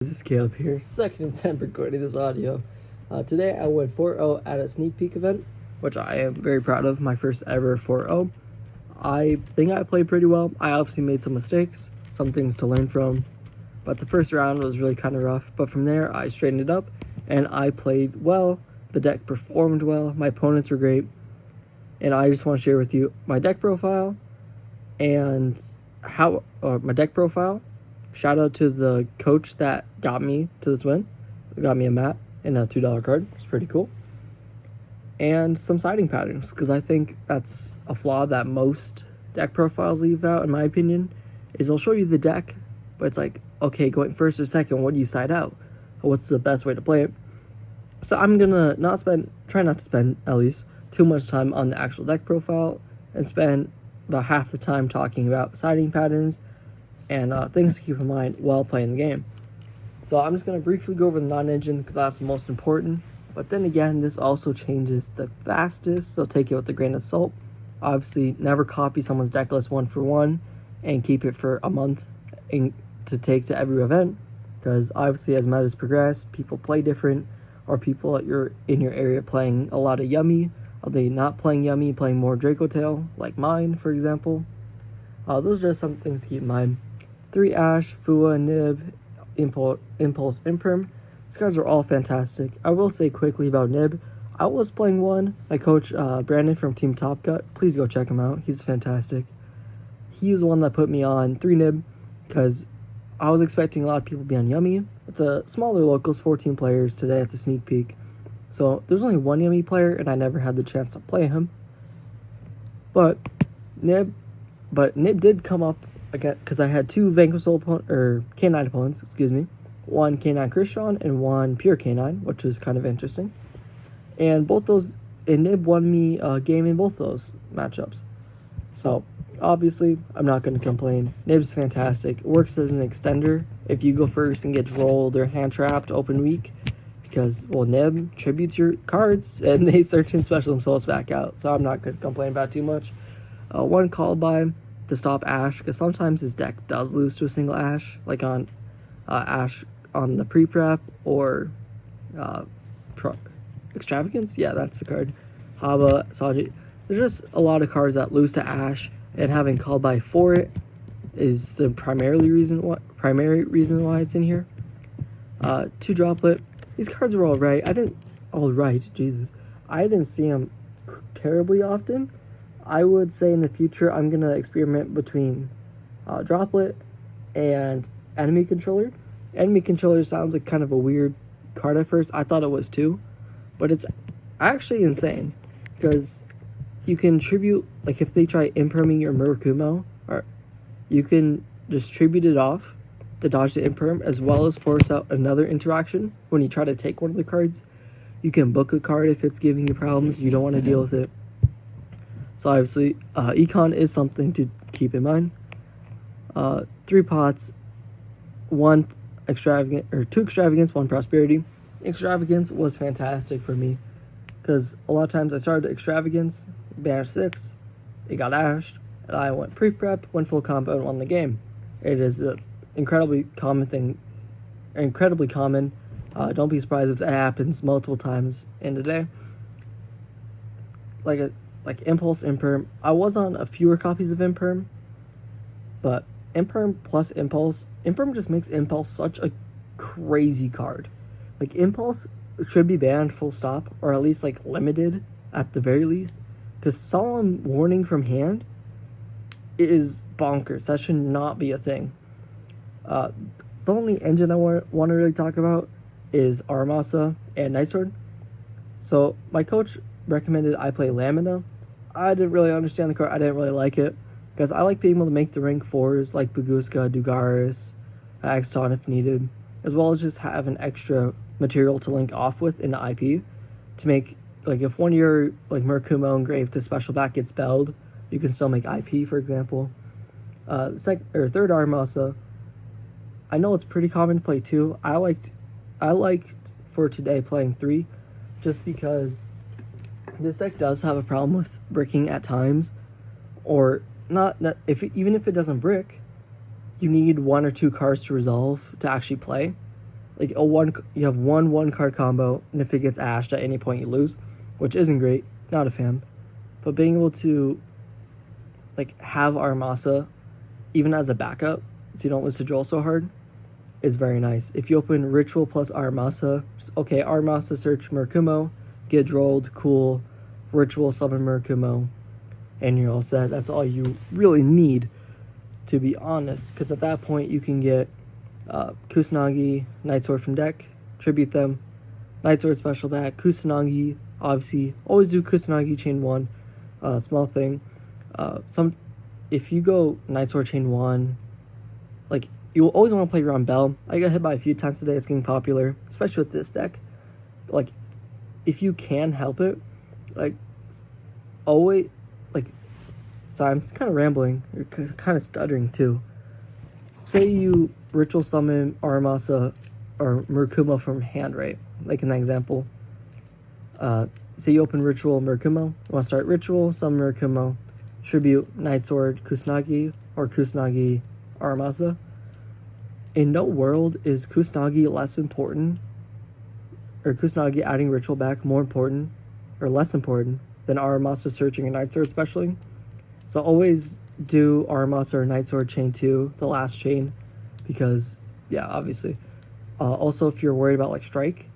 This is Caleb here, second attempt recording this audio. Today I went 4-0 at a sneak peek event, which I am very proud of, my first ever 4-0. I think I played pretty well. I obviously made some mistakes, some things to learn from, but the first round was really kind of rough. But from there, I straightened it up, and I played well. The deck performed well, my opponents were great, and I just want to share with you my deck profile, and my deck profile. Shout out to the coach that got me to this win. Got me a mat and a $2 card. It's pretty cool. And some siding patterns, because I think that's a flaw that most deck profiles leave out, in my opinion, is they'll show you the deck, but it's like, okay, going first or second, what do you side out? What's the best way to play it? So I'm gonna try not to spend at least too much time on the actual deck profile, and spend about half the time talking about siding patterns and things to keep in mind while playing the game. So I'm just going to briefly go over the non-engine because that's the most important. But then again, this also changes the fastest, so take it with a grain of salt. Obviously, never copy someone's deck list one for one and keep it for a month to take to every event, because obviously as metas progress, people play different, or people in your area playing a lot of Yummy. Are they not playing Yummy, playing more Draco Tail, like mine, for example? Those are just some things to keep in mind. 3 Ash, Fua, Nib, Impulse, Imperm. These cards are all fantastic. I will say quickly about Nib. I was playing one. My coach, Brandon from Team Top Cut, please go check him out. He's fantastic. He's the one that put me on 3 Nib, because I was expecting a lot of people to be on Yummy. It's a smaller locals, 14 players today at the sneak peek. So there's only one Yummy player, and I never had the chance to play him. But Nib did come up again, because I had 2 Vanquish Canine opponents, one Canine Christian and one Pure Canine, which was kind of interesting. And Nib won me a game in both those matchups. So obviously, I'm not going to complain. Nib's fantastic. It works as an extender if you go first and get rolled or hand trapped open week, because, well, Nib tributes your cards and they search and special themselves back out. So I'm not going to complain about too much. One call by to stop Ash, because sometimes his deck does lose to a single Ash, like on Ash on the pre-prep, or Extravagance. Yeah, that's the card. Haba, Saji. There's just a lot of cards that lose to Ash, and having called by for it is the primary reason why it's in here. 2 Droplet. These cards were alright. I didn't see them terribly often. I would say in the future I'm going to experiment between Droplet and Enemy Controller. Enemy Controller sounds like kind of a weird card at first. I thought it was too, but it's actually insane, because you can tribute, like if they try imperming your Murakumo, or you can just tribute it off to dodge the imperm, as well as force out another interaction when you try to take one of the cards. You can book a card if it's giving you problems, you don't want to deal with it. So obviously, Econ is something to keep in mind. 3 pots, 2 Extravagance, 1 Prosperity. Extravagance was fantastic for me, because a lot of times I started Extravagance, banished 6, it got ashed, and I went pre-prep, went full combo, and won the game. It is an incredibly common. Don't be surprised if that happens multiple times in the day. Like Impulse, Imperm. I was on a fewer copies of Imperm, but Imperm plus Impulse. Imperm just makes Impulse such a crazy card. Like, Impulse should be banned full stop, or at least like limited at the very least, because Solemn Warning from hand is bonkers. That should not be a thing. The only engine I want to really talk about is Aramasa and Nightsword. So my coach recommended I play Lamina. I didn't really understand the card. I didn't really like it, because I like being able to make the rank 4s like Baguska, Dugaris, Axton if needed, as well as just have an extra material to link off with in the IP to make, like, if one of your like Murakumo engraved to special back gets spelled, you can still make IP, for example. Third Aramasa, I know it's pretty common to play 2. I liked for today playing 3, just because this deck does have a problem with bricking at times, or even if it doesn't brick, you need 1 or 2 cards to resolve to actually play. like you have one card combo, and if it gets ashed at any point you lose, which isn't great, not a fan. But being able to like have Aramasa even as a backup so you don't lose to Joel so hard is very nice. If you open Ritual plus Aramasa, okay, Aramasa search Murakumo, get drolled, cool, Ritual summon Murakumo, and you're all set. That's all you really need, to be honest, because at that point you can get Kusanagi, Night Sword from deck, tribute them, Night Sword special back, Kusanagi, obviously, always do Kusanagi chain 1, small thing. If you go Night Sword chain 1, like, you will always want to play around Bell. I got hit by a few times today, it's getting popular, especially with this deck. Like, if you can help it, like, always, like, sorry, I'm kind of rambling, you're kind of stuttering too. Say you Ritual summon Aramasa or Murakumo from hand, right? Like in that example. Say you open Ritual Murakumo, you want to start Ritual, summon Murakumo, tribute Night Sword Kusanagi or Kusanagi Aramasa. In no world is Kusanagi less important, or Kusanagi adding Ritual back more important or less important than Aramasa searching a Night Sword especially. So always do Aramasa or Night Sword chain 2, the last chain, because, yeah, obviously. Also, if you're worried about, like, strike,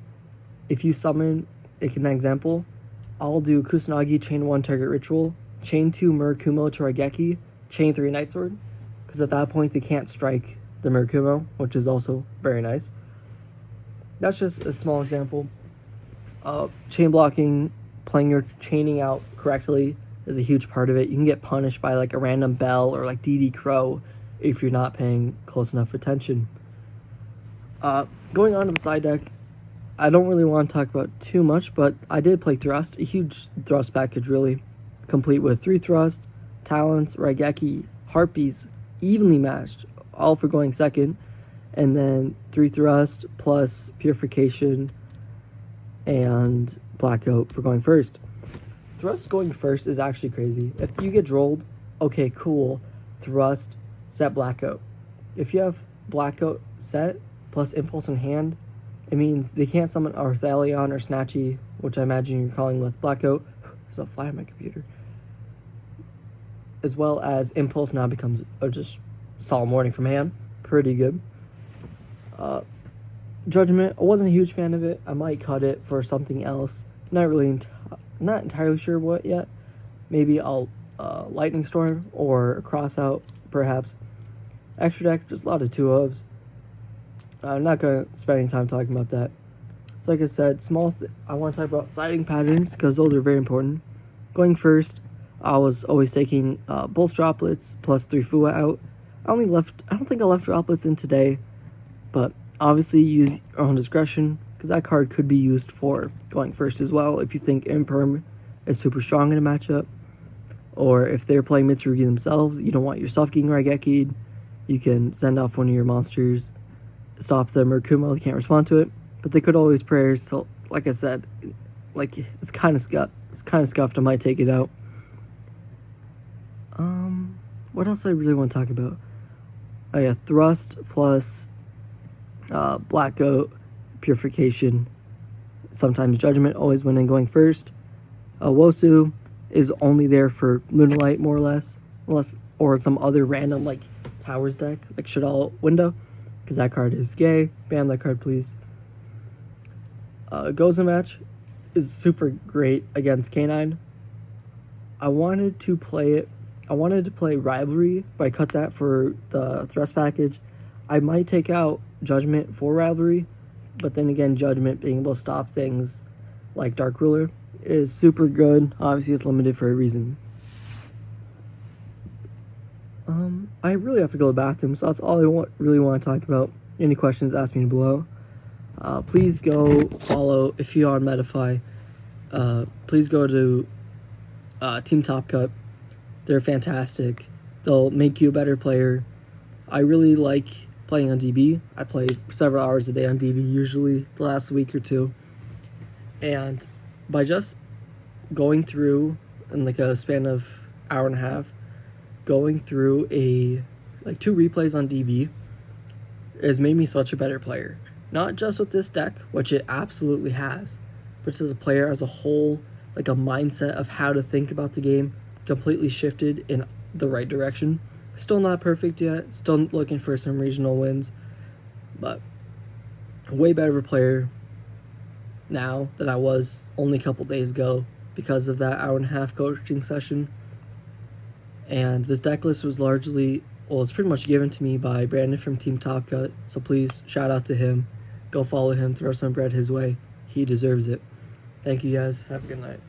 if you summon, like in that example, I'll do Kusanagi chain 1 target Ritual, chain 2 Murakumo to Raigeki, chain 3 Night Sword, because at that point they can't strike the Murakumo, which is also very nice. That's just a small example. Chain blocking, playing your chaining out correctly is a huge part of it. You can get punished by like a random Bell or like DD Crow if you're not paying close enough attention. Going on to the side deck, I don't really want to talk about too much, but I did play Thrust, a huge Thrust package really, complete with 3 Thrust, Talents, Raigeki, Harpies, evenly matched, all for going second, and then 3 Thrust plus Purification and Blackout for going first. Thrust going first is actually crazy. If you get drolled, okay, cool, Thrust, set Blackout. If you have Blackout set plus Impulse in hand, it means they can't summon Arthalion or Snatchy, which I imagine you're calling with Blackout. There's a fly on my computer. As well as Impulse now becomes just Solemn Warning from hand. Pretty good. Judgment, I wasn't a huge fan of it. I might cut it for something else. Not entirely sure what yet. Maybe I'll Lightning Storm or Cross Out, perhaps. Extra deck, just a lot of 2-ofs. I'm not going to spend any time talking about that. So like I said, I want to talk about siding patterns because those are very important. Going first, I was always taking both droplets plus 3 Fua out. I don't think I left droplets in today, but obviously use your own discretion because that card could be used for going first as well if you think Imperm is super strong in a matchup, or if they're playing Mitsurugi themselves, you don't want yourself getting Raigeki'd, you can send off one of your monsters, stop the Murakumo, they can't respond to it, but they could always prayer, so like I said, like it's kind of scuffed, I might take it out. What else I really want to talk about? Oh yeah, Thrust plus Blackout, Purification, sometimes Judgment, always winning going first. Wosu is only there for Lunalight, more or less, or some other random like Towers deck, like Shadal Window, because that card is gay. Ban that card, please. Gozen match is super great against K9. I wanted to play Rivalry, but I cut that for the Thrust package. I might take out Judgment for Rivalry, but then again, Judgment being able to stop things like Dark Ruler is super good. Obviously, it's limited for a reason. I really have to go to the bathroom, so that's all I really want to talk about. Any questions, ask me below. Please go follow, if you're on Metafy, please go to Team Top Cut. They're fantastic. They'll make you a better player. I really like playing on DB. I play several hours a day on DB, usually the last week or two. And by just going through, in like a span of hour and a half, going through 2 replays on DB has made me such a better player. not just with this deck, which it absolutely has, but as a player as a whole, like a mindset of how to think about the game completely shifted in the right direction. Still not perfect yet, still looking for some regional wins, but a way better player now than I was only a couple days ago because of that hour-and-a-half coaching session. And this deck list was largely, well, it's pretty much given to me by Brandon from Team Top Cut, so please shout out to him. Go follow him, throw some bread his way. He deserves it. Thank you guys. Have a good night.